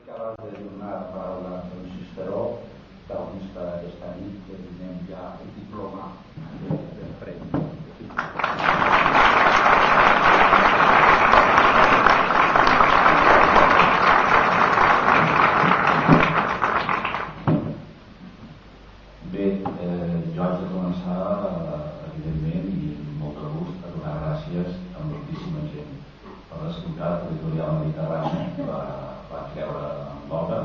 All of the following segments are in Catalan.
abans de donar la paraula a en Ciceró, doncs per aquesta nit que donem ja el diploma del premi. Bé, jo haig de començar, evidentment, i amb molt de gust, a donar gràcies a moltíssima gent. Per descomptat, l'Editorial Mediterrani va creure en l'obra.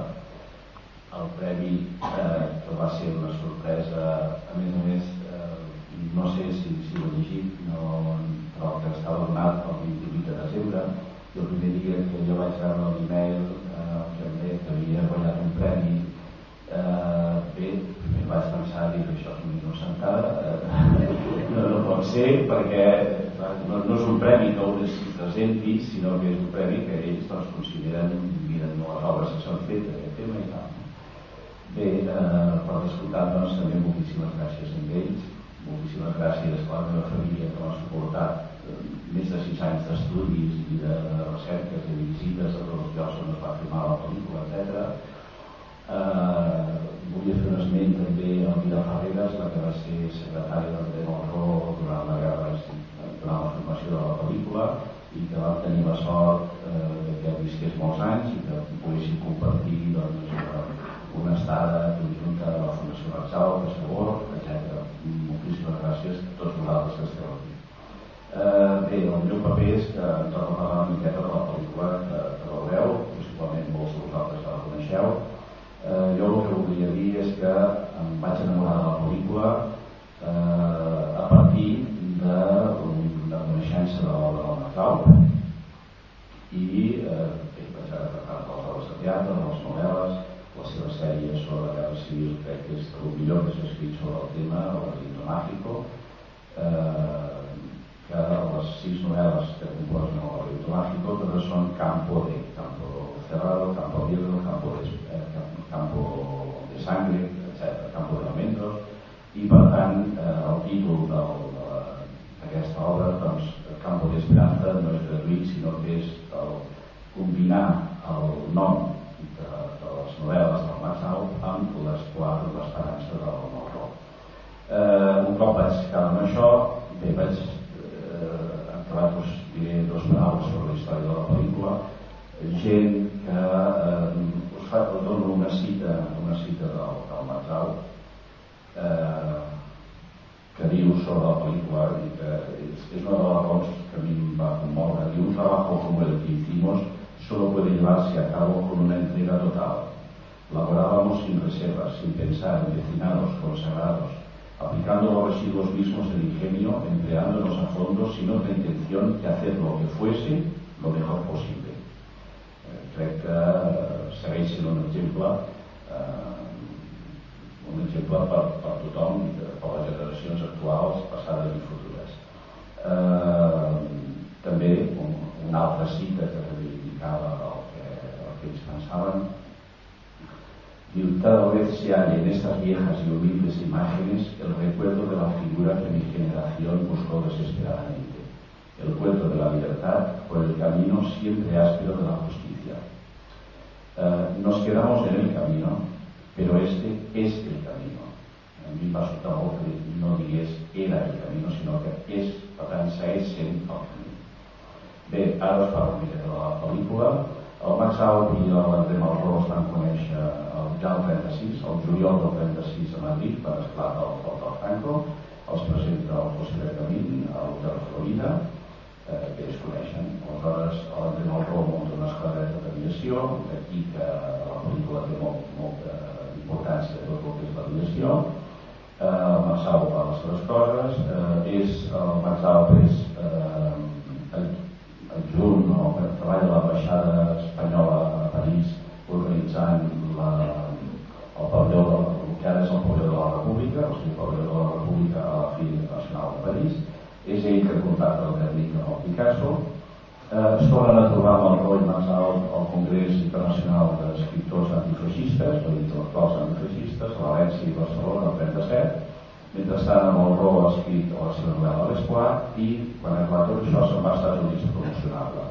El premi, que va ser una sorpresa, a més, no sé si ho he llegit, però que estava donat el 28 de desembre, i el primer dia que jo vaig rebre l'email que em deia que havia guanyat un premi, bé, primer vaig pensar, dic, això és una innocentada, no pot ser, perquè no és un premi que un es presenti, sinó que és un premi que ells consideren, miren les obres que s'han fet d'aquest tema i tal. Bé, per descomptat, també moltíssimes gràcies a ells, moltíssimes gràcies a la meva família que m'ha suportat més de 6 anys d'estudis i de recerques i de visites a tots els llocs on es va filmar la pel·lícula, etc. Volia fer un esment també a Vida Ferreres, la que va ser secretària d'André Malraux durant la guerra, durant la formació de la pel·lícula, i que vam tenir la sort que visqués molts anys i que poguéssim compartir una estada conjunta a la Fundació Marxal, de Sabor, etc. Moltíssimes gràcies a tots vosaltres que esteu aquí. Bé, el meu paper és que em torno a parlar una miqueta de la pel·lícula que veureu, possiblement molts de vosaltres la coneixeu. Jo el que voldria dir és que em vaig enamorar de la pel·lícula a partir d'una coneixença de l'obra del Marxal i vaig agafar les obres de teatre, les novel·les, la seva sèrie sobre la guerra civil, crec que és el millor que s'ha escrit sobre el tema, el Laberinto Mágico, que les 6 novel·les que composen el Laberinto Mágico totes són campo cerrado, campo abierto, campo de sangre, etc., campo de lamentos, i per tant el títol d'aquesta obra, doncs, Campo de Esperanza, no és gratuït, sinó que és combinar el nom de les novel·les del Marxal amb l'espoir de l'esperança del Malraux. Un cop vaig quedar amb això, bé, vaig acabar, diré 2 paraules sobre la història de la pel·lícula. Gent que us dono una cita del Marxal que diu sobre la pel·lícula, i que és una de les raons que a mi em va commoure. Diu: un trabajo como el que hicimos solo puede llevarse a cabo con una entrega total. Laborábamos sin reservas, sin pensar, empecinados, consagrados, aplicando los residuos mismos del ingenio, empleándonos a fondo sin otra intención que hacer lo que fuese lo mejor posible. Crec que segueix sent un exemple per tothom, per les generacions actuals, passades i futures. També una altra cita que reivindicava el que ells pensaven. Diu: cada vez se halla en estas viejas y humildes imágenes el recuerdo de la figura que mi generación buscó desesperadamente, el cuento de la libertad por el camino siempre áspero de la justicia. Nos quedamos en el camino, pero este es el camino. A mi em va sobtar molt que no digués era el camino, sinó que és, per tant, segueix sent el camí. Bé, ara us parlo una mica de la pel·lícula. El Marxal i l'André Malraux es van conèixer ja el 36, el juliol del 36 a Madrid, per esclat del Franco. Els presenta el José de Camín a l'Hotel Florida, que ells coneixen. Aleshores, l'André Malraux munta una esquadreta d'aviació, d'aquí que la pel·lícula té molta importància tot el que és l'aviació. El Marxal fa les seves coses, el Marxal és adjunt o treballa a l'ambaixada espanyola a París organitzant el pavelló que ara és el pavelló de la República, o sigui, el pavelló de la República a la Fira Internacional de París. És ell que contacta el tècnic amb el Picasso. Es tornen a trobar amb el Roy Marxal al Congrés Internacional d'Escriptors Antifeixistes, o d'intel·lectuals antifeixistes, a València i Barcelona, el 37. Mentrestant, el Malraux ha escrit la seva novel·la L'Espoir i, quan ha acabat tot això, se'n va als Estats Units a promocionar-la.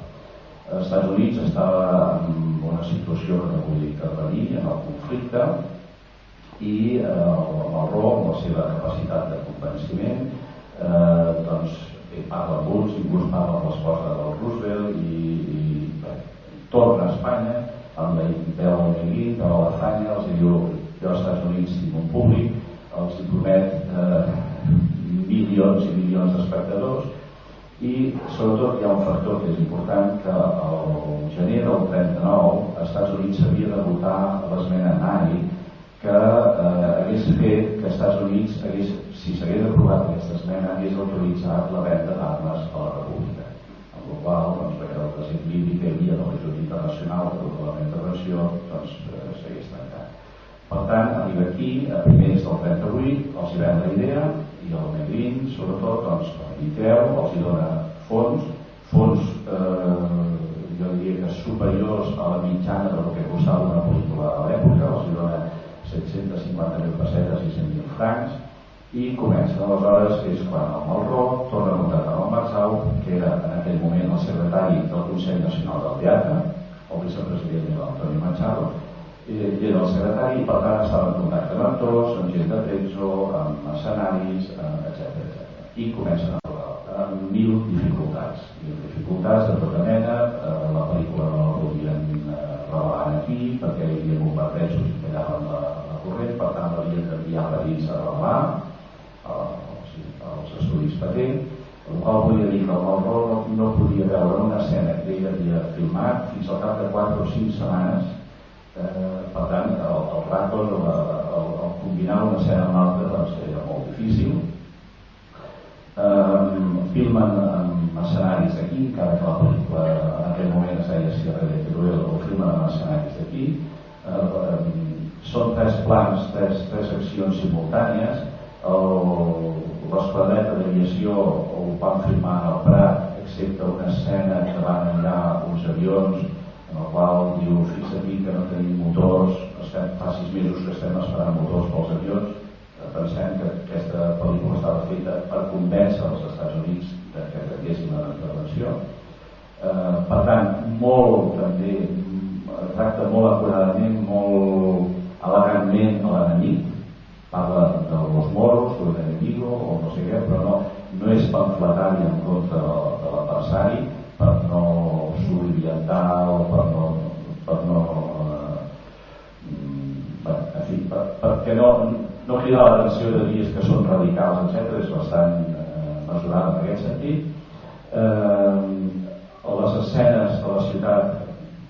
Els Estats Units estava en una situació que no podia intervenir en el conflicte i el Malraux, amb la seva capacitat de convenciment, parla amb uns, inclús parla amb l'esposa del Roosevelt i torna a Espanya amb la veu Negrín, veu a l'Azanya, els diu: jo als Estats Units tinc un públic, els promet milions i milions d'espectadors, i sobretot hi ha un factor que és important, que el gener del 39 als Estats Units s'havia de votar l'esmena Nye, que hagués fet que als Estats Units, si s'hagués aprovat aquesta esmena, hagués autoritzat la venda d'armes a la República, amb la qual cosa, el desequilibri que hi havia de l'ajut internacional de la intervenció s'hagués tancat. Per tant, arriba aquí, a primers del 38, els hi ven la idea, i el Negrín, sobretot, li treu, els hi dona fons, jo diria que superiors a la mitjana del que costava una pel·lícula a l'època, els hi dona 750.000 pessetes i 100.000 francs, i comença. Aleshores és quan el Malraux torna a contractar el Marzau, que era en aquell moment el secretari del Consell Nacional del Teatre, el vicepresident era l'Antoni Machado, era el secretari, i per tant estava en contacte amb actors, amb gent de Trezzo, amb escenaris, etc. I comencen a trobar amb mil dificultats de tota mena. La pel·lícula no la podien revelar aquí perquè hi havia bombardejos i tallaven la corrent, per tant l'havien d'enviar a París a revelar als estudis patent, el qual volia dir que el Malraux no podia veure una escena que ell havia filmat fins al cap de 4 o 5 setmanes. Per tant, el ràcord, el combinar una escena amb l'altra era molt difícil. Filmen amb escenaris d'aquí, encara que la pel·lícula en aquell moment es deia Sierra de Teruel, o filmen amb escenaris d'aquí. Són 3 plans, 3 accions simultànies. L'esquadreta d'aviació ho van filmar al Prat, excepte una escena que van allà uns avions, en el qual diu: fixa-t'hi que no tenim motors, fa 6 mesos que estem esperant motors pels avions. Pensem que aquesta pel·lícula estava feta per convèncer els Estats Units que canviessin la intervenció. Per tant, molt també tracta molt acuradament, molt elegantment a l'enemic, parla dels moros, o de l'enemigo, o no sé què, però no és pamfletari en contra de l'adversari per no soliviantar o perquè no cridar l'atenció de dies que són radicals, etc. És bastant mesurat en aquest sentit. Les escenes de la ciutat,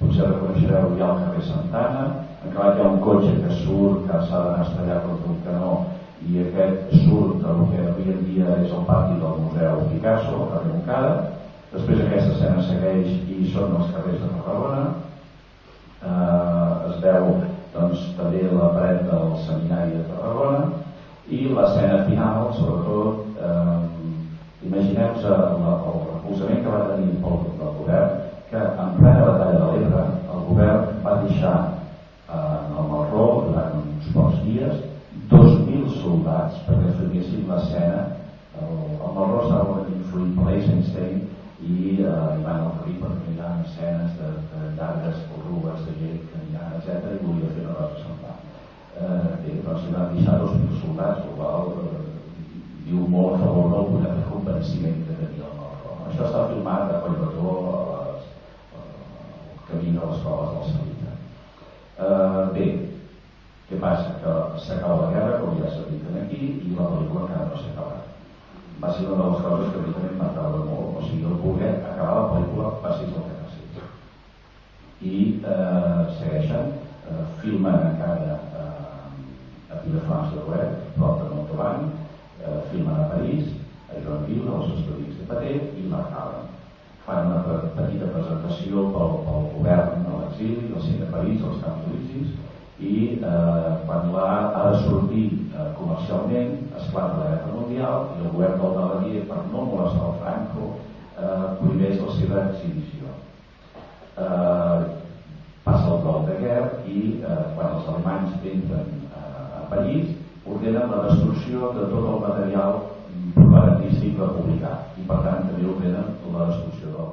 potser reconeixereu, hi ha el carrer Santana, encara hi ha un cotxe que surt, que s'ha d'anar estrellat contra un canó, i aquest surt del que avui en dia és el pati del Museu Picasso, al carrer Montcada. Després aquesta escena segueix i són els carrers de Tarragona. Es veu també la paret del Seminari de Tarragona, i l'escena final, sobretot, imagineu-vos el recolzament que va tenir el govern, que en plena batalla de l'Ebre el govern va deixar en el Malraux durant uns pocs dies 2.000 soldats perquè filmessin l'escena. El Malraux estava influït per l'Eisenstein i van oferir perquè hi ha escenes de llargues corrugues de gent caminant, etc. i volia fer una cosa semblant. Doncs hi van deixar 2.000 soldats, el qual diu molt a favor del poder de convenciment que tenia el Malraux. Això està filmat a Collbató, al camí de les coves del Salita. Bé, què passa? Que s'acaba la guerra, com ja s'ha dit aquí, i la pel·lícula encara no s'ha acabat. Va ser una de les coses que a mi també m'agradava molt. O sigui, el voler acabar la pel·lícula passis el que passis. I segueixen, filmen encara a Vilafranca-de-Rouergue, prop de Montauban, filmen a París, a Joinville, als estudis de Patet, i l'acaben. Fan una petita presentació pel govern a l'exili, al centre de París, als Camps Elíseos, i quan ha de sortir comercialment esclata la guerra mundial i el govern del Daladier, per no molestar el Franco, prohibeix la seva exhibició. Passa el gol de guerra i quan els alemanys entren a París ordenen la destrucció de tot el material propagandístic republicà i per tant també ordenen la destrucció del